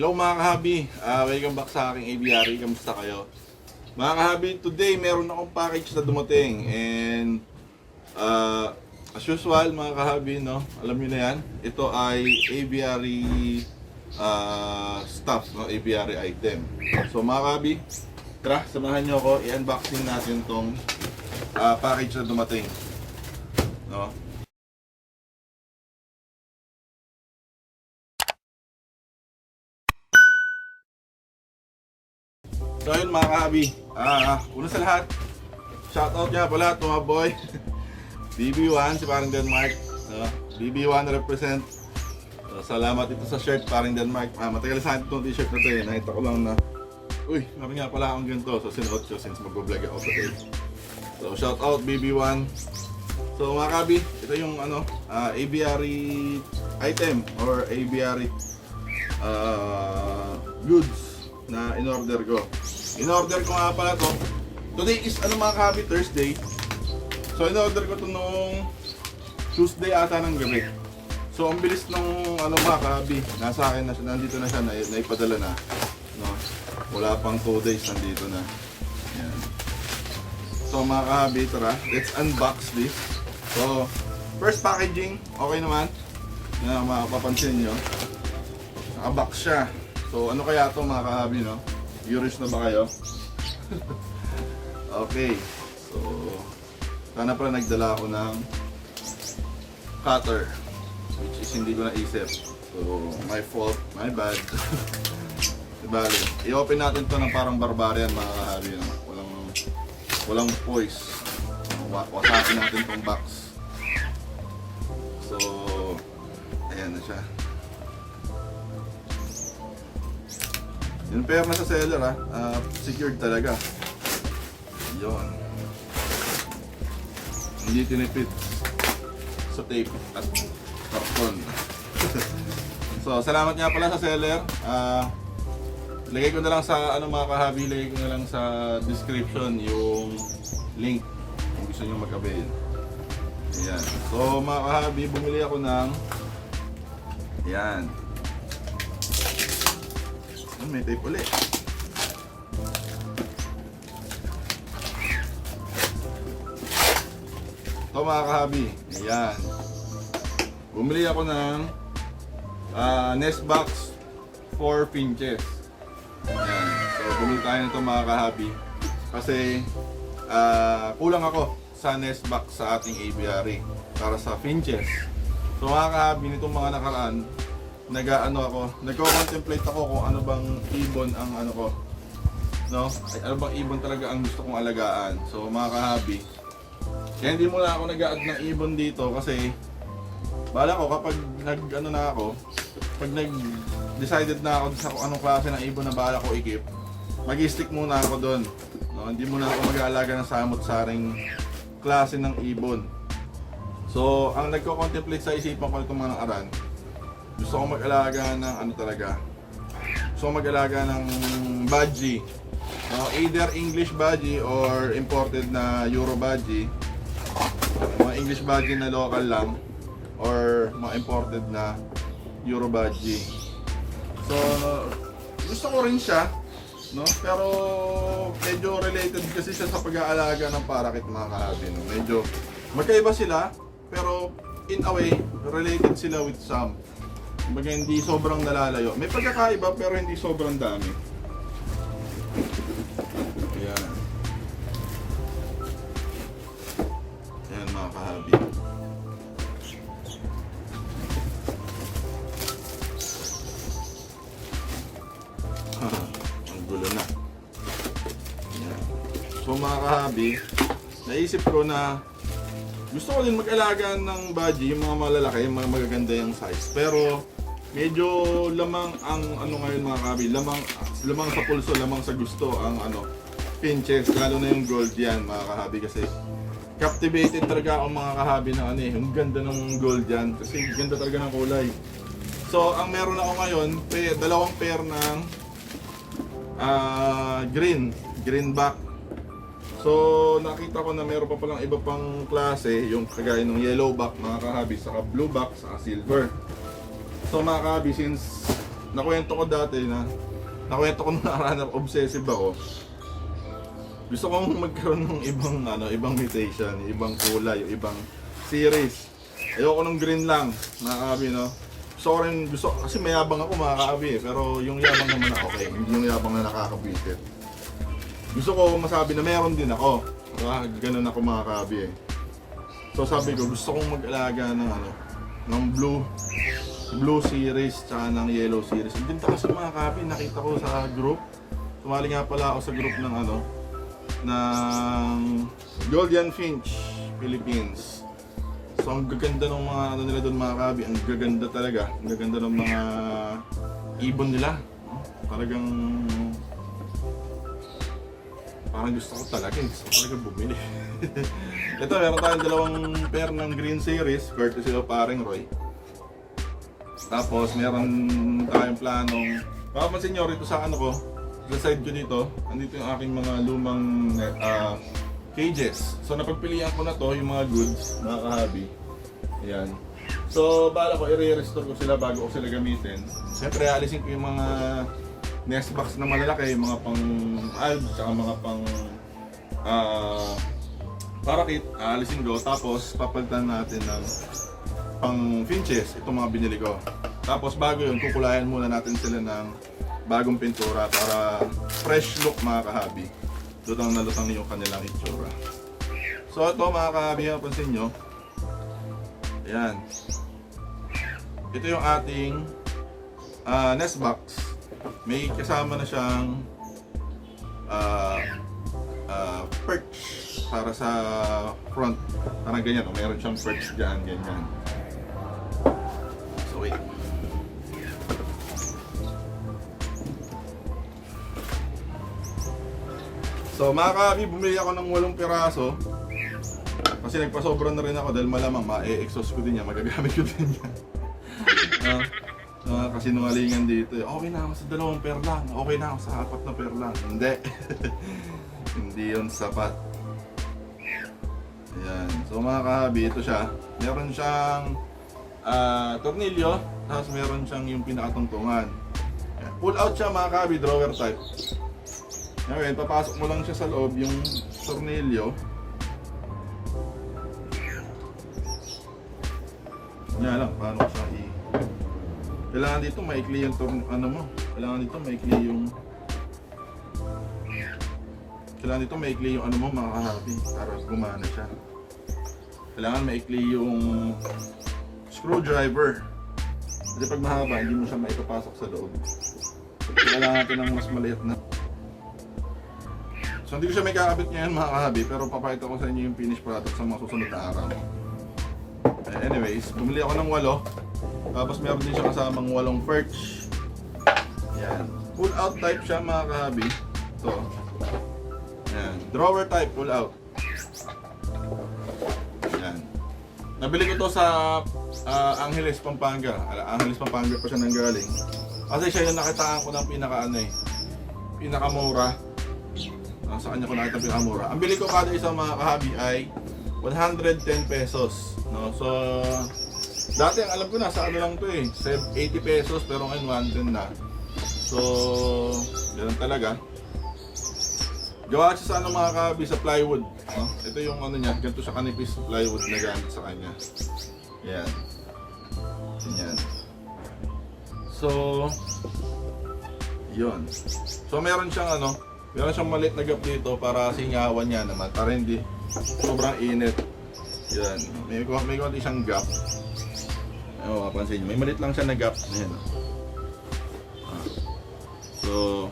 Hello mga kahabi, welcome back sa aking aviary. Kamusta kayo? Mga kahabi, today meron akong package na dumating and as usual mga kahabi, no? Alam niyo na yan, ito ay aviary stuff, no? Aviary item. So mga kahabi, tara, samahan niyo ako, i-unboxing natin tong package na dumating, no? So yun mga kahabi, una sa lahat, shoutout nga pala to mga boy BB1, si Paring Denmark, BB1 represent. Salamat ito sa shirt Paring Denmark. Matagal sa akin itong t-shirt na to eh, nakita ko lang na uy, meron nga pala akong ganito, so sinuot ko since mag-vlog ako today. So shoutout BB1. So mga kahabi, ito yung aviary item or aviary goods na in-order ko. In-order ko nga pala to. Today is mga kahabi, Thursday. So in-order ko to nung Tuesday ata ng gabi. So ang bilis ng mga kahabi. Nasa akin na siya, nandito na siya, naipadala na. No? Wala pang 2 days nandito na. Yan. So mga kahabi, tara, let's unbox this. So first packaging, okay naman. Na mapapansin nyo. Naka-box siya. So ano kaya to mga kahabi, no? Curious na ba kayo? Okay. So sana pala nagdala ako ng cutter, which is hindi ko naisip. So my fault, my bad. Dibali, i-open natin to ng parang barbarian mga kahabi, no? Walang poise. Wasakin natin tong box. So ayan na siya. Yung pair na sa seller secured talaga. Yun. Hindi tinipid sa tape at karton. So salamat nga pala sa seller. Lagay ko na lang sa mga kahabi, lagay ko na lang sa description yung link kung gusto nyo mag-avail. Ayan. So mga kahabi, bumili ako ng ayan. May tape ulit. Ito mga kahabi, ayan. Bumili ako ng Nest Box 4 pinches. Ayan. So bumili tayo nito mga kahabi kasi kulang ako sa Nest Box sa ating aviary para sa pinches. So mga kahabi, nitong mga nakaraan, nagko-contemplate ako kung ano bang ibon ang ko, no? Ano bang ibon talaga ang gusto kong alagaan. So mga kahabi, kaya hindi muna ako nag-a-add ng ibon dito kasi bala ko kapag pag nag-decided na ako sa kung anong klase ng ibon na bala ko i-keep, mag-stick muna ako doon, no? Hindi muna ako mag-aalaga ng samot-saring klase ng ibon. So ang nagko-contemplate sa isipan ko itong mga nakaraan, gusto ko mag-alaga ng gusto ko mag-alaga ng budgie. No, either English budgie or imported na Euro budgie. Mga English budgie na local lang or mga imported na Euro budgie. So gusto ko rin siya, no? Pero medyo related kasi siya sa pag-aalaga ng parakeet mga kahabi, no? Medyo magkaiba sila pero in a way related sila with some. Kumbaga hindi sobrang nalalayo. May pagkakaiba pero hindi sobrang dami. Ayan. Ayan mga kahabi. Ang gulo na. Ayan. So mga kahabi, naisip ko na gusto ko din mag-alaga ng budgie, yung mga malalaki, yung mga magaganda yung size. Pero medyo lamang ang ngayon mga kahabi, lamang sa pulso, lamang sa gusto ang pinches, lalo na yung gold yan mga kahabi kasi captivated talaga ako mga kahabi ng yung ganda ng gold yan kasi ganda talaga ng kulay. So ang meron ako ngayon, dalawang pair ng green back. So nakita ko na meron pa palang iba pang klase, yung kagaya ng yellow back mga kahabi, saka blue back, saka silver. So mga kahabi, since nakwento ko dati na nakwento ko nung nakaraan na obsessive ako. Gusto kong magkaroon ng ibang mutation, ibang kulay, ibang series. Ayoko nung green lang, mga kaabi, no? Gusto kasi mayabang ako, mga kaabi, pero yung yabang naman na okay, hindi yung yabang na nakakabisit. Gusto ko masabi na meron din ako. Ganun ako, mga kaabi, eh. So sabi ko, gusto kong mag-alaga ng blue series tsaka ng yellow series. Ang ganda kasi, mga kaabi, nakita ko sa group. Sumali nga pala ako sa group ng ng Golden Finch Philippines. So ang gaganda ng mga nila doon, mga kaabi, ang gaganda talaga. Ang gaganda ng mga ibon nila. Talagang parang gusto ko talaga bumili. Ito, meron tayong dalawang pair ng green series, courtesy of paring Roy. Tapos meron tayong planong, mapapansin nyo rito sa sa side ko dito, andito yung aking mga lumang cages. So napagpilian ko na to, yung mga goods, mga kahabi. Ayan. So bala ko, i-restore ko sila bago ko sila gamitin. Siyempre, alisin ko yung mga nest box na malalaki, mga pang alb, saka mga pang parakit, alisin ko. Tapos papalitan natin ng pang finches, itong mga binili ko. Tapos bago yun, kukulayan muna natin sila ng bagong pintura para fresh look, mga kahabi. Lutang na lutang yung kanilang itsura. So ito, mga kahabi, napansin nyo. Ayan. Ito yung ating nest box. May kasama na siyang perch para sa front. Parang ganyan, meron siyang perch dyan, ganyan. So wait. So mga kaabi, bumili ako ng 8 piraso. Kasi nagpasobra na rin ako dahil malamang ma-exhaust ko din yan, magagamit ko din yan. Kasi nungalingan dito, okay na ako sa 2 pair lang, okay na ako sa 4 na pair lang. Hindi. Hindi yun sapat. Ayan. So mga kaabi, ito siya. Meron siyang tornilyo, tapos meron siyang yung pinakatungtungan. Pull out siya, mga kaabi, drawer type. Ngayon, papasok mo lang siya sa loob yung tornilyo. Yan lang, paano siya kailangan dito maikli yung kailangan dito maikli yung mga kahabi para gumana siya. Kailangan maikli yung screwdriver. Kasi pag mahaba, hindi mo siya maipapasok sa loob. Kailangan natin ng mas maliit na. So hindi ko siya may kakabit ngayon, mga kahabi, pero papakita ko sa inyo yung finished product sa mga susunod na araw. Anyways, bumili ako ng 8. Tapos meron din siya kasamang 8 perch. Yan. Pull out type siya, mga kahabi. Ito. Yan. Drawer type, pull out. Yan. Nabili ko to sa Angeles, Pampanga. Angeles, Pampanga pa siya nanggaling. Kasi siya yung nakitaan ko ng pinakamura. Sa kanya ko nakita pinakamura. Ang bili ko kada isang, mga kahabi, ay 110 pesos. No? So dati ang alam ko nasa lang to 80 pesos, pero ngayon 110 na. So ganun talaga. Gawa siya sa mga kahabi, sa plywood, no? Ito yung niya, ganito siya kanipis plywood na gamit sa kanya. Yan. Yan. So yun. So meron siyang maliit na gap dito para singawan niya naman, para hindi sobrang init. Yan. May konti siyang gap. Mapansin nyo, may maliit lang siya na gap. Ayan. So,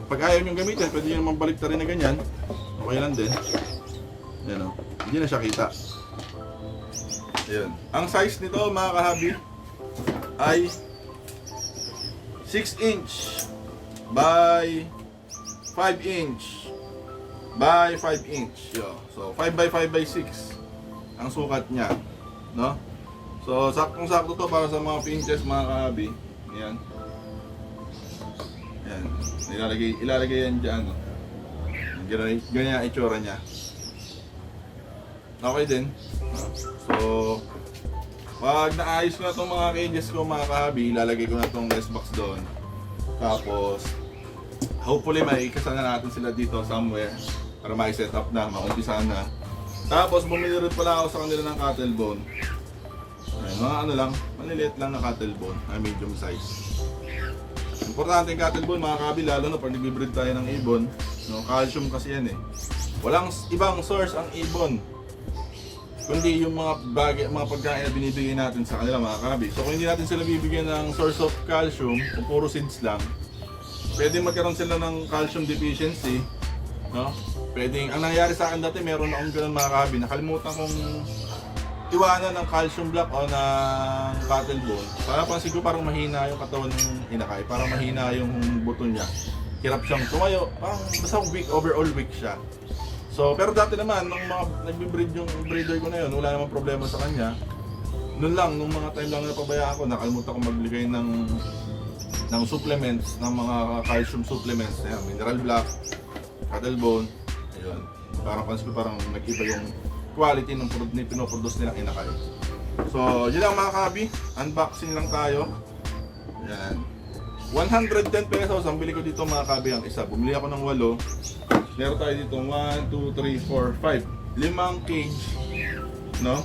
pag ayaw nyo gamitin, pwede nyo naman balik rin na ganyan. Okay lang din. Ayan, hindi na siya kita. Ayan. Ang size nito, mga kahabi, ay 6 inch by 5 inch by 5 inch. So 5 by 5 by 6 ang sukat niya, no? So saktong-sakto to para sa mga pinches, mga kahabi. Ayan. Ayan. Ilalagay yan dyan, no? Ganyan ang itsura niya. Okay din. So Pag naayos ko na itong mga cages ko mga kahabi, ilalagay ko na itong nest box doon. Tapos, hopefully may kasana natin sila dito somewhere para may set up na, maumpisa na. Tapos bumili rin pala ako sa kanila ng cattle bone. Ayun, mga ano lang, maliliit lang na cattle bone, na medium size. Importante yung cattle bone mga kahabi, lalo na pag nag-breed tayo ng ibon. No, calcium kasi yan eh. Walang ibang source ang ibon kundi yung mga bagay, mga pagkain na binibigay natin sa kanila mga kahabi. So kung hindi natin sila bibigyan ng source of calcium, kung puro seeds lang, pwede magkaroon sila ng calcium deficiency, no? Pwedeng, ang nangyari sa akin dati, meron akong ganun mga kahabi, nakalimutan kong iwanan ng calcium block o ng cattle bone. Para pansin ko parang mahina yung katawan ng inakay, parang mahina yung buto niya. Hirap siyang tumayo, parang basta weak, overall weak siya. So, pero dati naman, nung mga nagbe-breed yung breeder ko na yun, wala namang problema sa kanya. Noon lang, nung mga time lang na pabayaan ko, nakalimutan ko magbigay ng supplements, ng mga calcium supplements, na mineral block, cattle bone, ayun. Parang pansin ko parang nag-iba yung quality ng pinoproduce nilang inakay. So, yun lang mga kahabi, unboxing lang tayo. Yan. 110 pesos ang bili ko dito mga kahabi ang isa. Bumili ako ng 8. Meron tayo dito 1, 2, 3, 4, 5. 5 cage, no?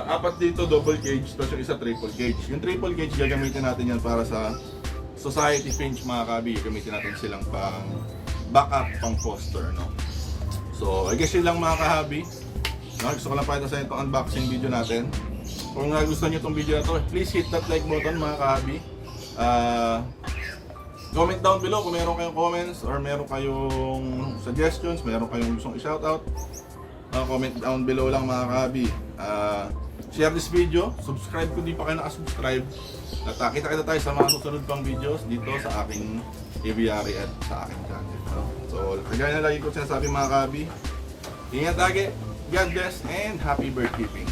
Apat dito double cage, tapos yung isa triple cage. Yung triple cage gagamitin natin yan para sa society finch mga kabi. Gagamitin natin silang pang backup, pang foster, no? So, I guess yun lang mga kahabi. No, gusto ko lang pakita sa inyo itong unboxing video natin. Kung gusto nyo itong video na to, please hit that like button mga kahabi. Comment down below kung meron kayong comments or meron kayong suggestions, meron kayong gustong i-shoutout. Comment down below lang mga kahabi. Share this video, subscribe kung di pa kayo nakasubscribe. At kita-kita tayo sa mga susunod pang videos dito sa aking aviary at sa aking channel. So, kagaya na lagi ko sinasabi mga kahabi, ingat lagi, God bless, and happy bird keeping.